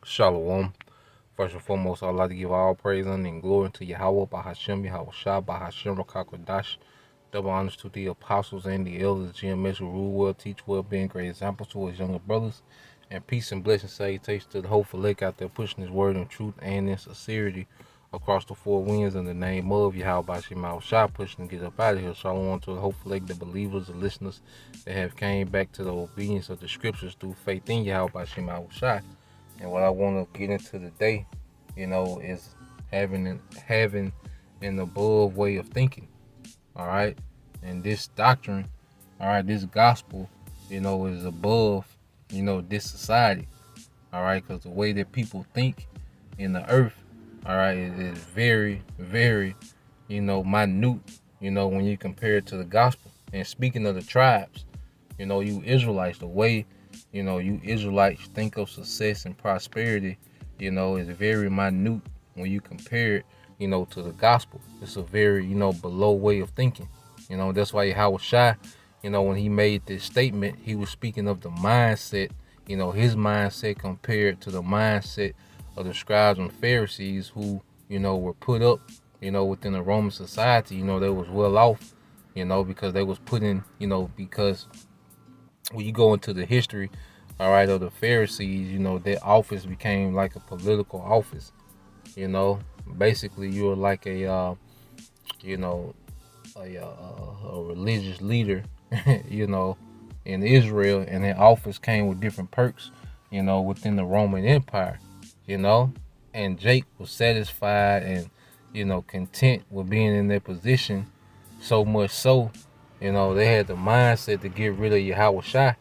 Shalom. First and foremost, I'd like to give all praise and glory to Yahweh, Bahashem, Yahweh Shah, Bahashem, Rakakwadash. Double honors to the apostles and the elders, GMS who rule well, teach well, being great examples to his younger brothers. And peace and blessing salutations to the hopeful lake out there pushing his word in truth and in sincerity across the four winds in the name of Yahweh Bahashem, Yahweh Shah, pushing to get up out of here. Shalom to the hopeful lake, the believers, the listeners that have came back to the obedience of the scriptures through faith in Yahweh Bahashem, Yahweh Shah. And what I want to get into today, is having an above way of thinking. All right, and this doctrine, all right, this gospel, is above, this society. All right, because the way that people think in the earth, all right, is very, very, minute. When you compare it to the gospel. And speaking of the tribes, you Israelites, the way you Israelites think of success and prosperity, is very minute when you compare it, to the gospel. It's a very, below way of thinking. That's why Yahweh Shai, when he made this statement, he was speaking of the mindset, his mindset compared to the mindset of the scribes and Pharisees who, were put up, within the Roman society. They was well off, because they was put in, because when you go into the history, all right, of the Pharisees, their office became like a political office. Basically you were like a religious leader, in Israel, and their office came with different perks, within the Roman Empire, and Jake was satisfied and, content with being in their position, so much so, they had the mindset to get rid of Yahweh Shai,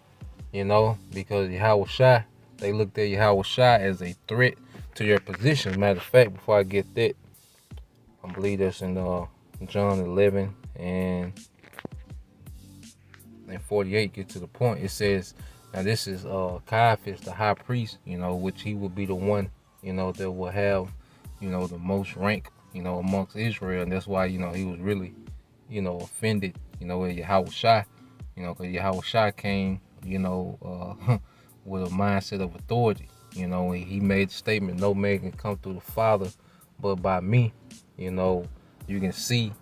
because Yahweh Shai, they looked at Yahweh Shai as a threat to their position. Matter of fact, before I get that, I believe that's in John 11 and 48, get to the point. It says, now this is Caiaphas, the high priest, which he would be the one, that will have, the most rank, amongst Israel. And that's why, he was really, offended, at Yahweh Shai, because Yahweh Shai came, with a mindset of authority. He made the statement, no man can come through the Father but by me. You can see,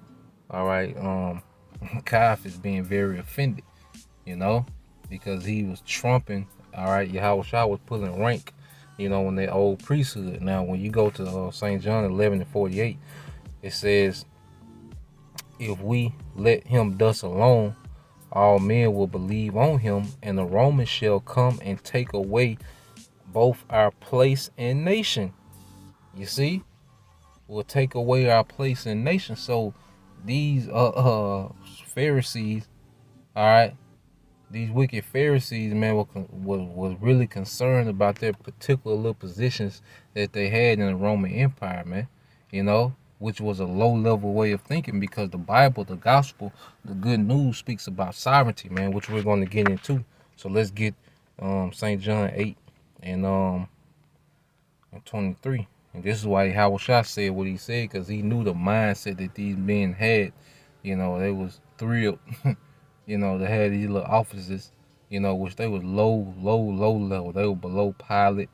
all right, Caiaphas being very offended, because he was trumping, all right, Yahweh Shai was pulling rank, in their old priesthood. Now, when you go to St. John 11 and 48, it says, if we let him thus alone, all men will believe on him, and the Romans shall come and take away both our place and nation. You see, will take away our place and nation. So these Pharisees, all right, these wicked Pharisees, man, was really concerned about their particular little positions that they had in the Roman Empire, man. Which was a low-level way of thinking, because the Bible, the gospel, the good news speaks about sovereignty, man, which we're going to get into. So let's get St. John 8 and 23. And this is why Yahweh Shai said what he said, because he knew the mindset that these men had. They was thrilled, to have these little offices, which they was low level. They were below Pilate,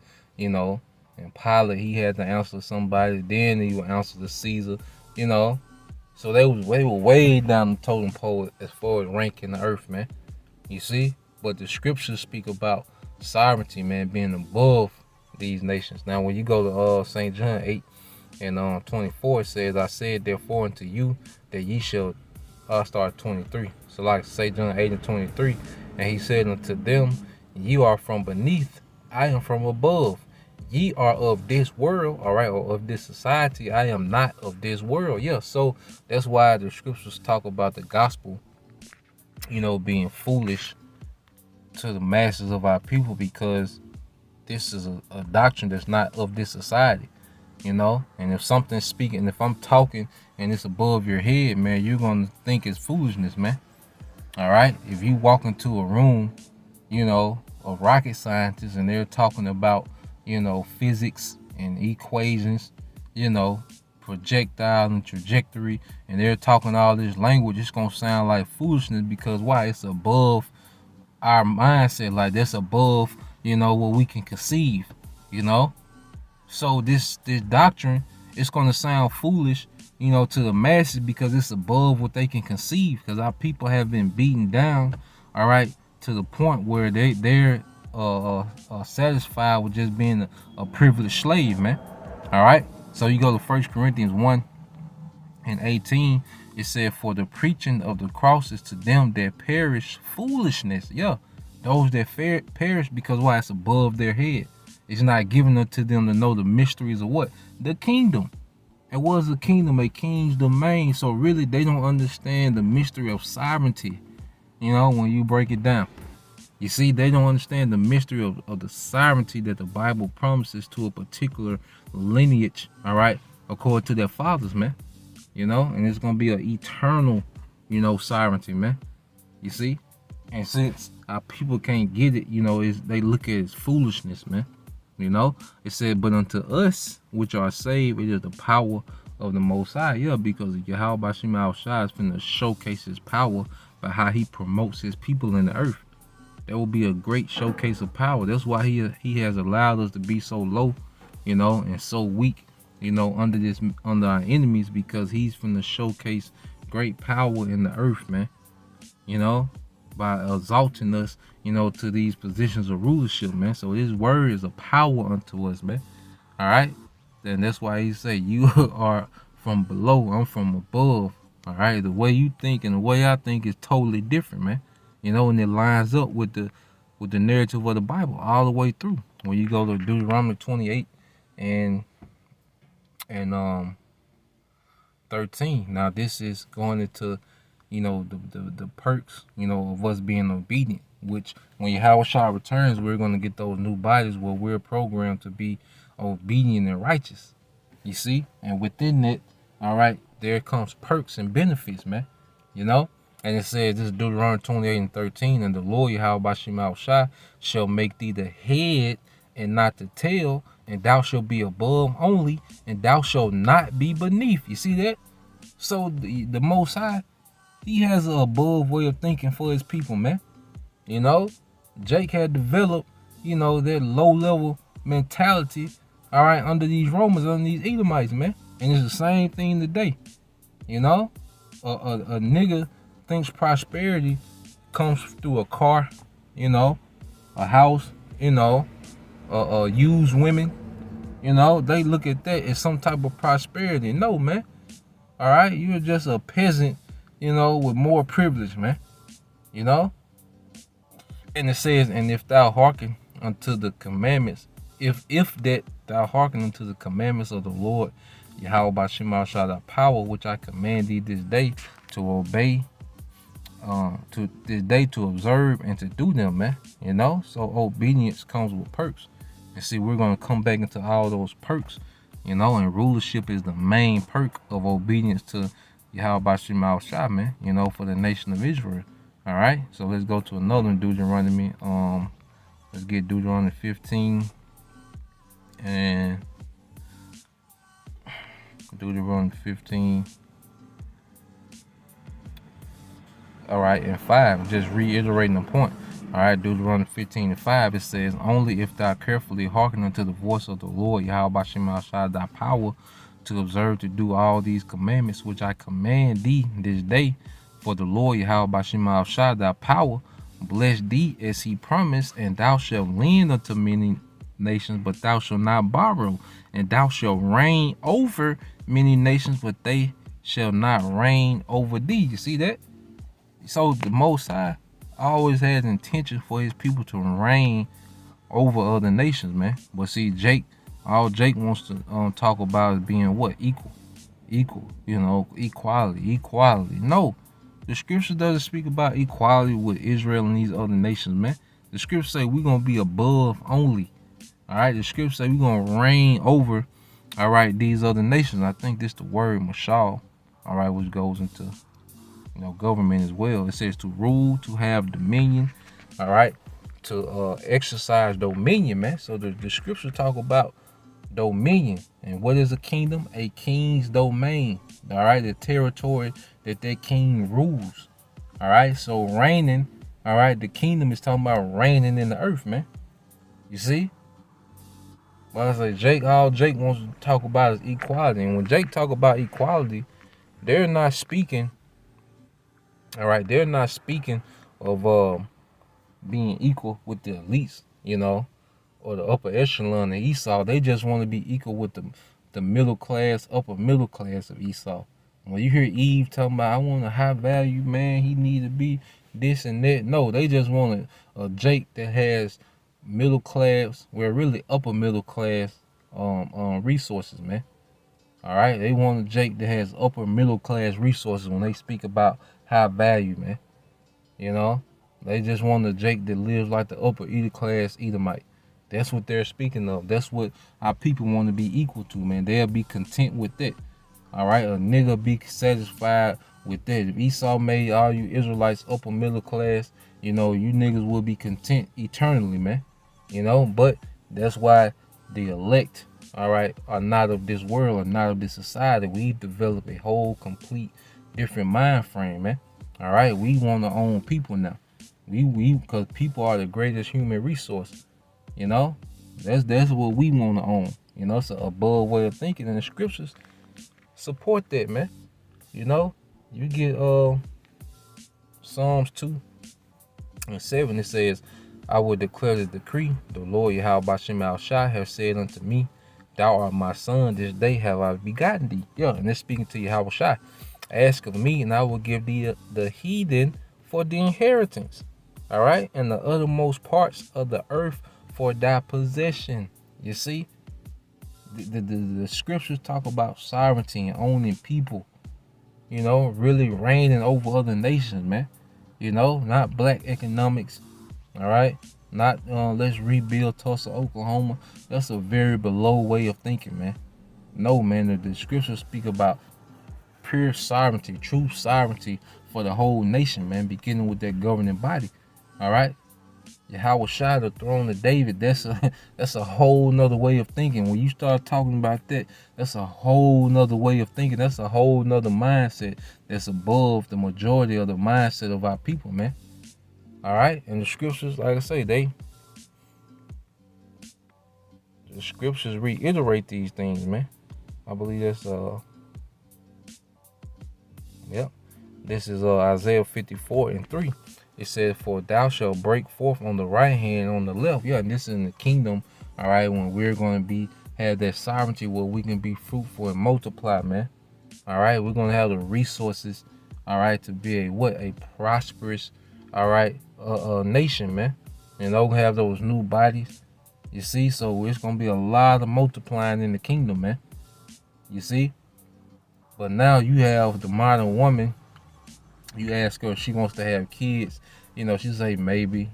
and Pilate, he had to answer somebody. Then he would answer to Caesar, So they were way down the totem pole as far as rank in the earth, man. You see? But the scriptures speak about sovereignty, man, being above these nations. Now, when you go to St. John 8 and 24, it says, I said therefore unto you that ye shall start 23. So like St. John 8 and 23, and he said unto them, you are from beneath, I am from above. Ye are of this world, all right, or of this society. I am not of this world. Yeah, so that's why the scriptures talk about the gospel, being foolish to the masses of our people, because this is a doctrine that's not of this society, and if something's speaking, if I'm talking and it's above your head, man, you're going to think it's foolishness, man. All right, if you walk into a room, of rocket scientists, and they're talking about, physics and equations, projectile and trajectory, and they're talking all this language, it's going to sound like foolishness, because why? It's above our mindset. Like, that's above, what we can conceive, So this doctrine, it's gonna sound foolish, to the masses because it's above what they can conceive. Because our people have been beaten down, all right, to the point where they're satisfied with just being a privileged slave, man. All right. So you go to 1 Corinthians 1:18. It said, "For the preaching of the cross is to them that perish foolishness." Yeah, those that perish because why? It's above their head. It's not given unto them to know the mysteries of what? The kingdom. It was the kingdom, a king's domain. So really, they don't understand the mystery of sovereignty. When you break it down. You see, they don't understand the mystery of the sovereignty that the Bible promises to a particular lineage, all right, according to their fathers, man. And it's going to be an eternal, sovereignty, man. You see? And since our people can't get it, they look at it as foolishness, man. It said, "But unto us which are saved, it is the power of the Most High." Yeah, because Yahweh Bashim Al-Shai is finna showcase his power by how he promotes his people in the earth. That will be a great showcase of power. That's why he has allowed us to be so low, and so weak, under our enemies, because he's finna showcase great power in the earth, man. By exalting us, to these positions of rulership, man. So his word is a power unto us, man. All right. Then that's why he say, "You are from below, I'm from above." All right. The way you think and the way I think is totally different, man. And it lines up with the narrative of the Bible all the way through. When you go to Deuteronomy 28 and 13. Now this is going into the perks, of us being obedient, which when Yahweh returns, we're going to get those new bodies where we're programmed to be obedient and righteous. You see? And within it, all right, there comes perks and benefits, man. And it says, this is Deuteronomy 28:13, "And the Lord Yahweh Bashim Al-Shai shall make thee the head and not the tail, and thou shalt be above only, and thou shalt not be beneath." You see that? So the Most High, he has an above way of thinking for his people, man. Jake had developed, that low level mentality, all right, under these Romans, under these Edomites, man. And it's the same thing today. A nigga thinks prosperity comes through a car, a house, used women. They look at that as some type of prosperity. No, man. All right, you're just a peasant, with more privilege, man. And it says, "And if thou hearken unto the commandments, if that thou hearken unto the commandments of the Lord, Yahweh Bashim Al-Shai, thy power, which I command thee this day to obey, to observe and to do them," man. So obedience comes with perks. And see, we're going to come back into all those perks, and rulership is the main perk of obedience to Yahweh Bashim Al-Shai, man, for the nation of Israel. All right, so let's go to another one, Deuteronomy. Let's get Deuteronomy 15 and Deuteronomy 15. All right, and 5, just reiterating the point. All right, Deuteronomy 15:5, it says, "Only if thou carefully hearken unto the voice of the Lord, Yahweh Bashim Al-Shai, thy power, to observe to do all these commandments which I command thee this day, for the Lord Yahweh Bashim Al-Shai, thy power, bless thee as he promised, and thou shalt lend unto many nations, but thou shalt not borrow, and thou shalt reign over many nations, but they shall not reign over thee." You see that? So the Most High always has intention for his people to reign over other nations, man. But see, all Jake wants to talk about is being what? Equal, equality. No, the scripture doesn't speak about equality with Israel and these other nations, man. The scripture say we're gonna be above only. All right, the scripture say we're gonna reign over, all right, these other nations. I think this the word mashal, all right, which goes into government as well. It says to rule, to have dominion, all right, to exercise dominion, man. So the scripture talk about dominion. And what is a kingdom? A king's domain, all right, the territory that king rules. All right, so reigning, all right, the kingdom is talking about reigning in the earth, man. You see? But I say Jake, all Jake wants to talk about is equality. And when Jake talk about equality, they're not speaking, all right, they're not speaking of being equal with the elites, or the upper echelon of Esau. They just want to be equal with the middle class, upper middle class of Esau. When you hear Eve talking about, I want a high value man, he need to be this and that. No, they just want a Jake that has middle class, well, really upper middle class resources, man. All right, they want a Jake that has upper middle class resources when they speak about high value, man. They just want a Jake that lives like the upper middle class Edomite. That's what they're speaking of. That's what our people want to be equal to, man. They'll be content with it. All right, a nigga be satisfied with that. If Esau made all you Israelites upper middle class, you niggas will be content eternally, man. But that's why the elect, all right, are not of this world, are not of this society. We develop a whole complete different mind frame, man. All right, we want to own people now. We because people are the greatest human resource. That's what we want to own. It's an above way of thinking, and the scriptures support that, man. You get Psalms 2:7. It says, I will declare the decree. The Lord Yahweh Shem Al Shai has said unto me, Thou art my son, this day have I begotten thee. Yeah, and it's speaking to Yahweh Shai. Ask of me, and I will give thee the heathen for the inheritance. All right, and the uttermost parts of the earth for thy possession. You see, the scriptures talk about sovereignty and owning people. Really reigning over other nations, man. Not black economics. All right, not let's rebuild Tulsa, Oklahoma. That's a very below way of thinking, man. No, man, the scriptures speak about pure sovereignty, true sovereignty for the whole nation, man, beginning with that governing body. All right, Yahweh Shai, the throne of David. That's a whole nother way of thinking. When you start talking about that, that's a whole nother way of thinking. That's a whole nother mindset that's above the majority of the mindset of our people, man. All right, and the scriptures, like I say, the scriptures reiterate these things, man. I believe that's This is Isaiah 54:3. It says, For thou shalt break forth on the right hand, on the left. Yeah, and this is in the kingdom, all right, when we're going to have that sovereignty where we can be fruitful and multiply, man. All right, we're going to have the resources, all right, to be a prosperous, all right, nation, man. We have those new bodies, you see. So it's going to be a lot of multiplying in the kingdom, man. You see. But now you have the modern woman. You ask her if she wants to have kids, she say maybe,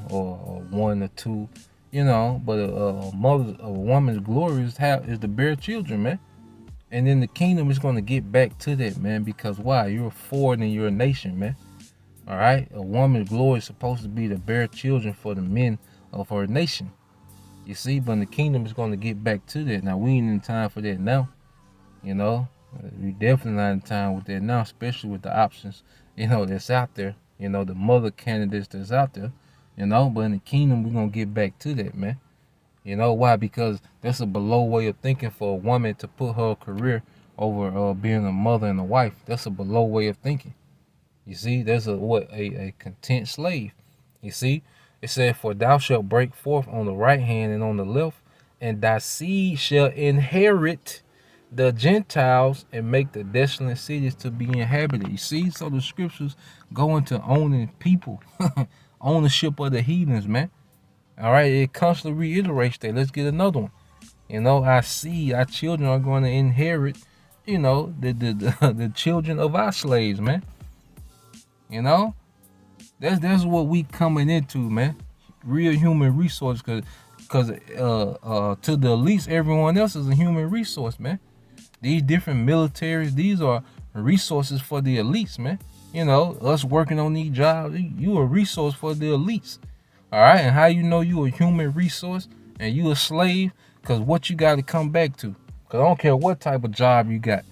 or one or two, but a woman's glory is to bear children, man. And then the kingdom is going to get back to that, man, because why? You're forward in your nation, man. All right, a woman's glory is supposed to be to bear children for the men of her nation. You see, but the kingdom is going to get back to that. Now we ain't in time for that now, We definitely not in time with that now, especially with the options, that's out there. The mother candidates that's out there, But in the kingdom, we're going to get back to that, man. Why? Because that's a below way of thinking for a woman to put her career over being a mother and a wife. That's a below way of thinking. You see, there's a content slave. You see, it said, For thou shalt break forth on the right hand and on the left, and thy seed shall inherit the Gentiles and make the desolate cities to be inhabited. You see, so the scriptures go into owning people, ownership of the heathens, man. All right, it constantly reiterates that. Let's get another one. Our children are going to inherit, the children of our slaves, man. That's what we coming into, man. Real human resource, cause to the elites, everyone else is a human resource, man. These different militaries, these are resources for the elites, man. Us working on these jobs, you a resource for the elites. All right, and how you a human resource and you a slave? Cause what you got to come back to. Cause I don't care what type of job you got.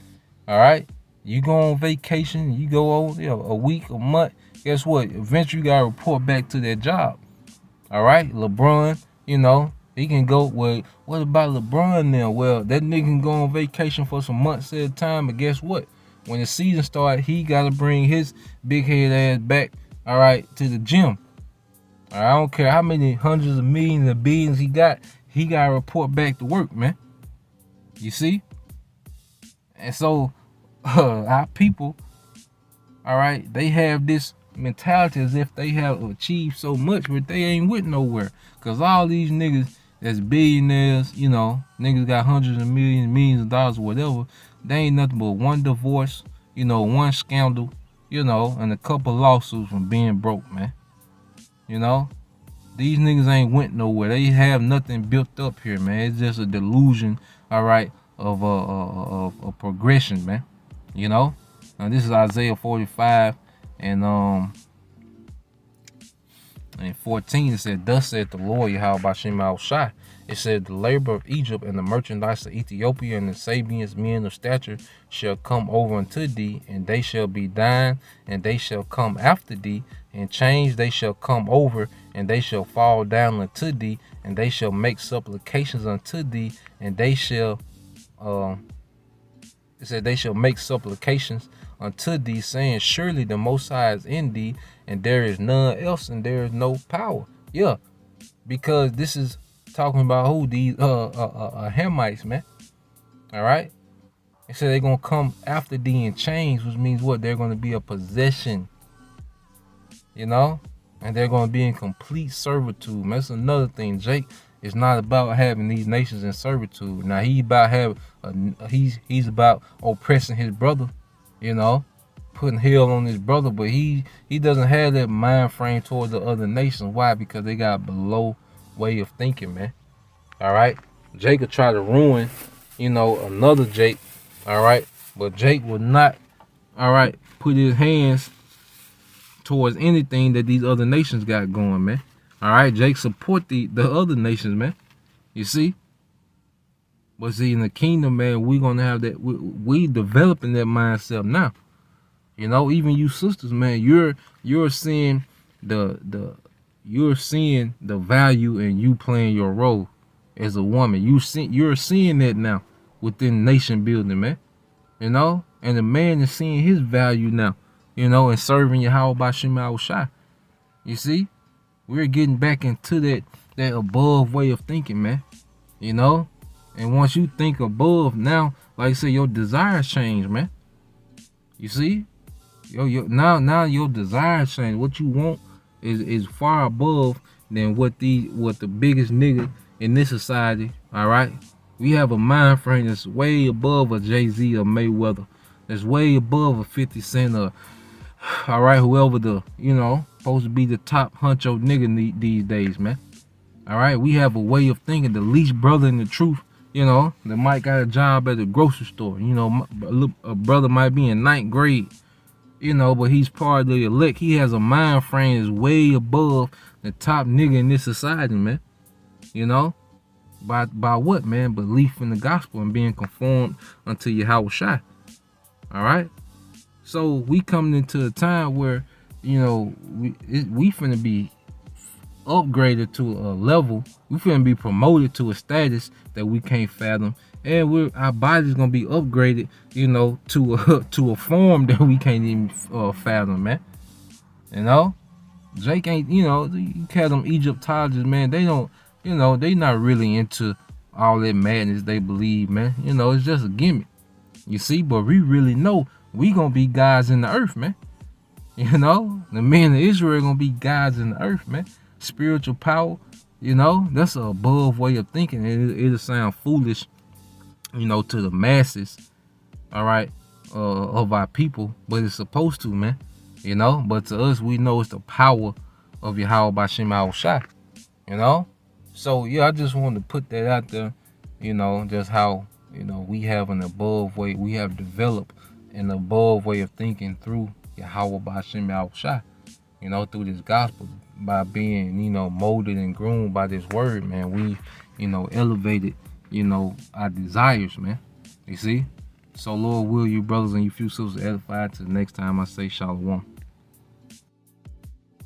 All right, you go on vacation, you go over a week, a month. Guess what? Eventually you gotta report back to that job. All right, LeBron, He can go, well, what about LeBron now? Well, that nigga can go on vacation for some months at a time, but guess what? When the season starts, he got to bring his big head ass back, all right, to the gym. I don't care how many hundreds of millions and billions he got to report back to work, man. You see? And so, our people, all right, they have this mentality as if they have achieved so much, but they ain't with nowhere. Because all these niggas that's billionaires, you know, niggas got hundreds of millions of dollars or whatever, they ain't nothing but one divorce, you know, one scandal, you know, and a couple lawsuits from being broke, man. You know? These niggas ain't went nowhere. They have nothing built up here, man. It's just a delusion, all right, of a progression, man. You know? Now, this is Isaiah 45 and 14. It said, "Thus said the Lord Yahweh Bashim Al Shai." It said, "The labor of Egypt and the merchandise of Ethiopia and the Sabians, men of stature, shall come over unto thee, and they shall be thine, and they shall come after thee, and change they shall come over, and they shall fall down unto thee, and they shall make supplications unto thee, and they shall it said they shall make supplications unto thee, saying, Surely the Most High is in thee, and there is none else, and there is no power." Yeah, because this is talking about who? These Hamites, man. All right. It said they're gonna come after thee in chains, which means what? They're gonna be a possession. You know, and they're gonna be in complete servitude. That's another thing. Jake is not about having these nations in servitude. Now he's about oppressing his brother. You know, putting hell on his brother, but he doesn't have that mind frame toward the other nations. Why? Because they got below way of thinking, man. All right, Jake will try to ruin, you know, another Jake. All right, but Jake will not, all right, put his hands towards anything that these other nations got going, man. All right, Jake support the other nations, man. You see? But see, in the kingdom, man, we gonna have that. We developing that mindset now. You know, even you sisters, man, you're seeing you're seeing the value in you playing your role as a woman. You're seeing that now within nation building, man. You know, and the man is seeing his value now. You know, and serving Yahweh Bashim Al Shai. You see, we're getting back into that above way of thinking, man. You know, and once you think above, now, like I said, your desires change, man. You see, now your desires change. What you want is far above than what the biggest nigga in this society. All right, we have a mind frame that's way above a Jay-Z or Mayweather. That's way above a 50 Cent or, all right, whoever the, you know, supposed to be the top huncho nigga these days, man. All right, we have a way of thinking. The least brother in the truth, you know, that might got a job at the grocery store. You know, a brother might be in 9th grade, you know, but he's part of the elect. He has a mind frame that's way above the top nigga in this society, man. You know, by what, man? Belief in the gospel and being conformed unto Yahweh Shai. All right. So we coming into a time where, you know, we finna be upgraded to a level. We finna be promoted to a status that we can't fathom, and our body's gonna be upgraded, you know, to a form that we can't even fathom, man. You know, Jake ain't, you know, you call them Egyptologists, man. They don't, you know, they not really into all that madness they believe, man. You know, it's just a gimmick. You see, but we really know we gonna be gods in the earth, man. You know, the men of Israel gonna be gods in the earth, man. Spiritual power, you know, that's a above way of thinking. It'll sound foolish, you know, to the masses, all right, of our people, but it's supposed to, man. You know, but to us, we know it's the power of Yahweh Bashim Al Shai, you know. So yeah, I just wanted to put that out there, you know, just how, you know, we have an above way, we have developed an above way of thinking through Yahweh Bashim Al Shai, you know, through this gospel, by being, you know, molded and groomed by this word, man. We, you know, elevated, you know, our desires, man. You see? So Lord will you brothers and you few sisters edify. Till the next time I say shalom.